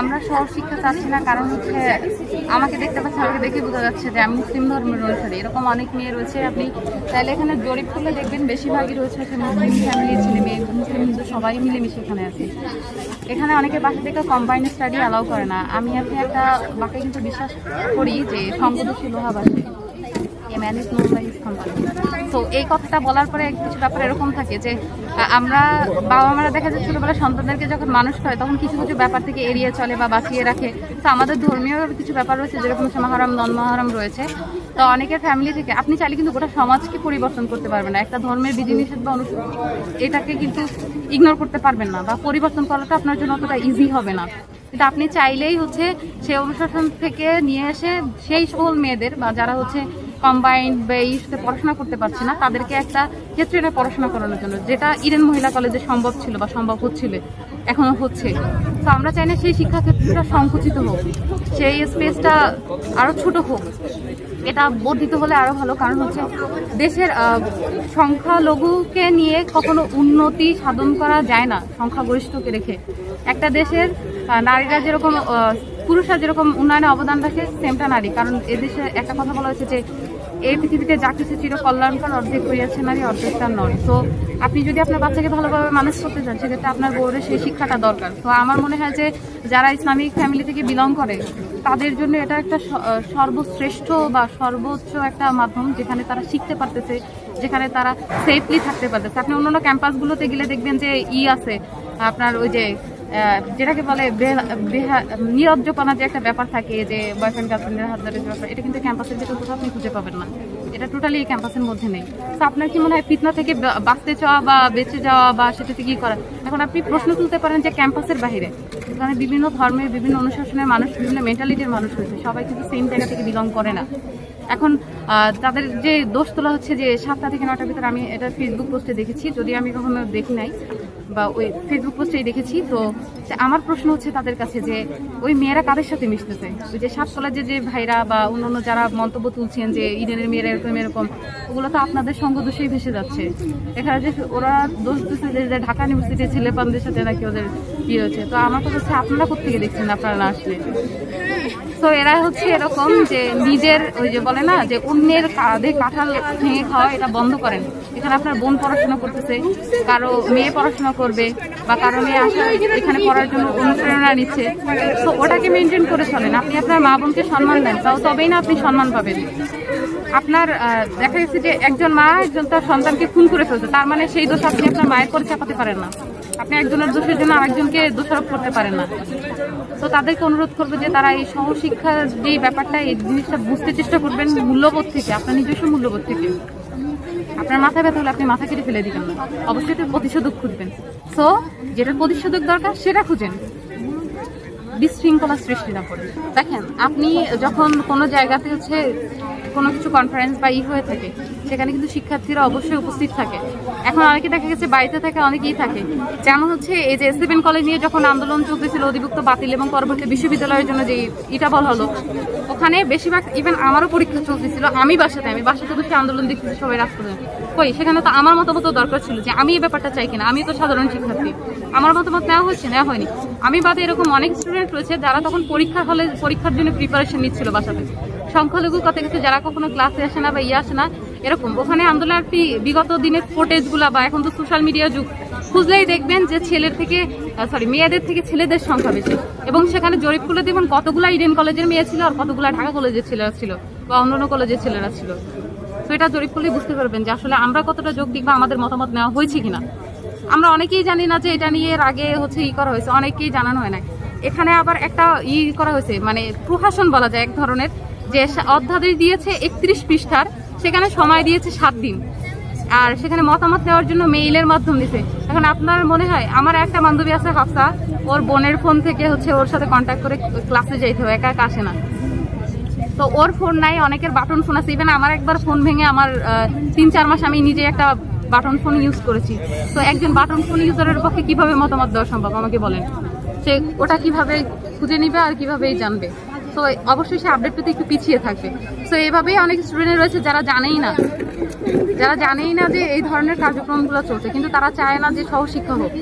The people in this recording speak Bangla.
আমরা সহশিক্ষা চাচ্ছি না, কারণ হচ্ছে আমাকে দেখতে পাচ্ছি, আমাকে দেখে বোঝা যাচ্ছে যে আমি মুসলিম ধর্মের অনুসারী। এরকম অনেক মেয়ে রয়েছে, আপনি তাহলে এখানে জরিপ করলে দেখবেন বেশিরভাগই রয়েছে হচ্ছে মুসলিম ফ্যামিলির ছেলে মেয়ে, মুসলিম হিন্দু সবাই মিলেমিশে এখানে আছে। এখানে অনেকে বাসা থেকে কম্বাইন্ড স্টাডি অ্যালাউ করে না। আমি আপনি একটা বাকে কিন্তু বিশ্বাস করি যে সঙ্গদোষী লোহাবাসী, তো এই কথাটা বলার পরে কিছু ব্যাপার এরকম থাকে যে আমরা বাবা মারা দেখা যায় ছোটবেলায় সন্তানদেরকে যখন মানুষ করে তখন কিছু কিছু ব্যাপার থেকে এড়িয়ে চলে বা বাঁচিয়ে রাখে। তো আমাদের ধর্মীয় কিছু ব্যাপার রয়েছে যেরকম হচ্ছে মহরম নন মহরম রয়েছে। তো অনেকের ফ্যামিলি থেকে আপনি চাইলে কিন্তু গোটা সমাজকে পরিবর্তন করতে পারবেন না, একটা ধর্মের বিধিনিষেধ বা এটাকে কিন্তু ইগনোর করতে পারবেন না, বা পরিবর্তন করাটা আপনার জন্য অতটা ইজি হবে না। কিন্তু আপনি চাইলেই হচ্ছে সেই অনুশাসন থেকে নিয়ে এসে সেই সকল মেয়েদের বা যারা হচ্ছে কম্বাইন্ড বা এই পড়াশোনা করতে পারছে না তাদেরকে একটা ক্ষেত্রে পড়াশোনা করানোর জন্য, যেটা ইডেন মহিলা কলেজে সম্ভব ছিল বা সম্ভব হচ্ছিল, এখনো হচ্ছে। তো আমরা চাই না সেই শিক্ষাক্ষেত্রটা সংকুচিত হোক, সেই স্পেসটা আরো ছোট হোক। এটা বর্ধিত হলে আরো ভালো, কারণ হচ্ছে দেশের সংখ্যালঘুকে নিয়ে কখনো উন্নতি সাধন করা যায় না সংখ্যাগরিষ্ঠকে রেখে। একটা দেশের নারীরা যেরকম পুরুষরা যেরকম উন্নয়নে অবদান রাখে সেমটা নারী, কারণ এদেশে একটা কথা বলা হয়েছে যে এই পৃথিবীতে যা কিছু চির কল্যাণকর অর্ধেক করিয়াছে নারী অর্ধেকটা নয়। তো আপনি যদি আপনার বাচ্চাকে ভালোভাবে মানুষ করতে চান সেক্ষেত্রে আপনার বউরের সেই শিক্ষাটা দরকার। তো আমার মনে হয় যে যারা ইসলামিক ফ্যামিলি থেকে বিলং করে তাদের জন্য এটা একটা সর্বশ্রেষ্ঠ বা সর্বোচ্চ একটা মাধ্যম যেখানে তারা শিখতে পারতেছে, যেখানে তারা সেফলি থাকতে পারতেছে। আপনি অন্যান্য ক্যাম্পাসগুলোতে গেলে দেখবেন যে আছে আপনার ওই যে যেটাকে বলে নিরজ্জপনা যে একটা ব্যাপার থাকে, যে বয়ফ্রেন্ড গার্লফ্রেন্ডের হাত ধরে যে ব্যাপার, এটা কিন্তু ক্যাম্পাসের ভিতরে কোথাও আপনি খুঁজে পাবেন না। এটা টোটালি এই ক্যাম্পাসের মধ্যে নেই। তো আপনার কি মনে হয় ফিতনা থেকে বাঁচতে চাওয়া বা বেঁচে যাওয়া বা সেটাতে কি করা? এখন আপনি প্রশ্ন তুলতে পারেন যে ক্যাম্পাসের বাহিরে এখানে বিভিন্ন ধর্মের, বিভিন্ন অনুশাসনের মানুষ, বিভিন্ন মেন্টালিটির মানুষ রয়েছে, সবাই কিন্তু সেম জায়গা থেকে বিলং করে না। এখন তাদের যে দোষ তোলা হচ্ছে যে 7টা থেকে 9টার ভিতরে, আমি এটা ফেসবুক পোস্টে দেখেছি, যদি আমি কখনো দেখি নাই বা ওই ফেসবুক পোস্টেই দেখেছি। তো আমার প্রশ্ন হচ্ছে তাদের কাছে যে ওই মেয়েরা কাদের সাথে মিশতেছে? ওই যে 7 কলেজের যে ভাইরা বা অন্যান্য যারা মন্তব্য তুলছেন যে ইডেনের মেয়েরা এরকম ওগুলো তো আপনাদের সঙ্গ দোষেই ভেসে যাচ্ছে। এখানে যে ওরা দোষ দিচ্ছে যে ঢাকা ইউনিভার্সিটির ছেলেপানদের সাথে নাকি ওদের ইয়ে হচ্ছে। তো আমার কথা হচ্ছে আপনারা কোথেকে দেখছেন আপনারা না আসলে? তো এরা হচ্ছে এরকম যে নিজের ওই যে বলে না যে অন্যের কাঁধে কাঁঠাল ভেঙে খাওয়া, এটা বন্ধ করেন। এখানে আপনার বোন পড়াশোনা করতেছে, কারো মেয়ে পড়াশোনা করবে বা কারো মেয়ে আসা এখানে পড়ার জন্য অনুপ্রেরণা নিচ্ছে, তো ওটাকে মেনটেন করে চলেন। আপনি আপনার মা বোনকে সম্মান দেন, তবেই না আপনি সম্মান পাবেন। আপনার দেখা গেছে যে একজন মা একজন তার সন্তানকে খুন করে ফেলছে, তার মানে সেই দোষ আপনি আপনার মায়ের করে চাপাতে পারেন না। আপনি একজনের দোষের জন্য আরেকজনকে দোষারোপ করতে পারেন না। তো তাদেরকে অনুরোধ করবো যে তারা এই সহশিক্ষার যে ব্যাপারটা, এই জিনিসটা বুঝতে চেষ্টা করবেন মূল্যবোধ থেকে, আপনার নিজস্ব মূল্যবোধ থেকে। আপনার মাথা ব্যথা হলে আপনি মাথা কেটে ফেলে দিবেন না, অবশ্যই প্রতিষেধক খুঁজবেন। সো যেটা প্রতিষেধক দরকার সেটা খুঁজেন, বিশৃঙ্খলা সৃষ্টি না করে। দেখেন, আপনি যখন কোনো জায়গাতে হচ্ছে কোনো কিছু কনফারেন্স বা হয়ে থাকে, সেখানে কিন্তু শিক্ষার্থীরা অবশ্যই উপস্থিত থাকে। এখন অনেকে দেখা গেছে বাড়িতে থাকে, অনেকেই থাকে। যেমন হচ্ছে এই যে S7 কলেজ নিয়ে যখন আন্দোলন চলতেছিল অধিভুক্ত বাতিল এবং পরবর্তী বিশ্ববিদ্যালয়ের জন্য যে এটা বলা হলো, ওখানে বেশিরভাগ ইভেন আমারও পরীক্ষা চলতেছিল, আমি বাসাতে বসে আন্দোলন দেখতেছি সবাই রাস্তাতে। কই সেখানে তো আমার মতামত দরকার ছিল যে আমি এই ব্যাপারটা চাই কিনা, আমি তো সাধারণ শিক্ষার্থী, আমার মতামত নেওয়া হয়নি। আমি বাদে এরকম অনেক স্টুডেন্ট রয়েছে যারা তখন পরীক্ষার জন্য প্রিপারেশন নিচ্ছিল বাসাতে। সংখ্যালঘু কথা গেছে যারা কখনো ক্লাসে আসে না বা আসে না, এরকম ওখানে আন্দোলনের বিগত দিনের ফুটেজগুলা বা এখন তো সোশ্যাল মিডিয়া যুগ, খুঁজলেই দেখবেন যে মেয়েদের থেকে ছেলেদের সংখ্যা বেশি। এবং সেখানে জরিপ করে দেখবেন কতগুলা ইডেন কলেজের মেয়ে ছিল আর কতগুলা ঢাকা কলেজের ছেলেরা ছিল বা অন্যান্য কলেজের ছেলেরা ছিল। তো এটা জরিপ করলেই বুঝতে পারবেন যে আসলে আমরা কতটা যৌক্তিক বা আমাদের মতামত নেওয়া হয়েছে কিনা। আমরা অনেকেই জানি না যে এটা নিয়ে এর আগে হচ্ছে করা হয়েছে, অনেকেই জানানো হয় না। এখানে আবার একটা করা হয়েছে, মানে প্রশাসন বলা যায় এক ধরনের, যে অধ্যাদেশ দিয়েছে 31 পৃষ্ঠার, সেখানে সময় দিয়েছে 7 দিন, আর সেখানে মতামত নেওয়ার জন্য মেইলের মাধ্যম দিছে। এখন আপনার মনে হয়, আমার একটা বান্ধবী আছে হাফসা, ওর বোনের ফোন থেকে হচ্ছে ওর সাথে কন্ট্যাক্ট করে ক্লাসে যাইতে হবে, একা আসে না। তো ওর ফোন নাই, অনেকের বাটন ফোন আছে। ইভেন আমার একবার ফোন ভেঙে আমার 3-4 মাস আমি নিজে একটা বাটন ফোন ইউজ করেছি। তো একজন বাটন ফোন ইউজারের পক্ষে কিভাবে মতামত দেওয়া সম্ভব আমাকে বলেন? সে ওটা কিভাবে খুঁজে নিবে আর কিভাবেই জানবে? তো অবশ্যই সে আপডেট পেতে একটু পিছিয়ে থাকবে। তো এইভাবেই অনেক স্টুডেন্ট রয়েছে যারা জানেই না যে এই ধরনের কার্যক্রমগুলো চলছে, কিন্তু তারা চায় না যে সহশিক্ষা হোক।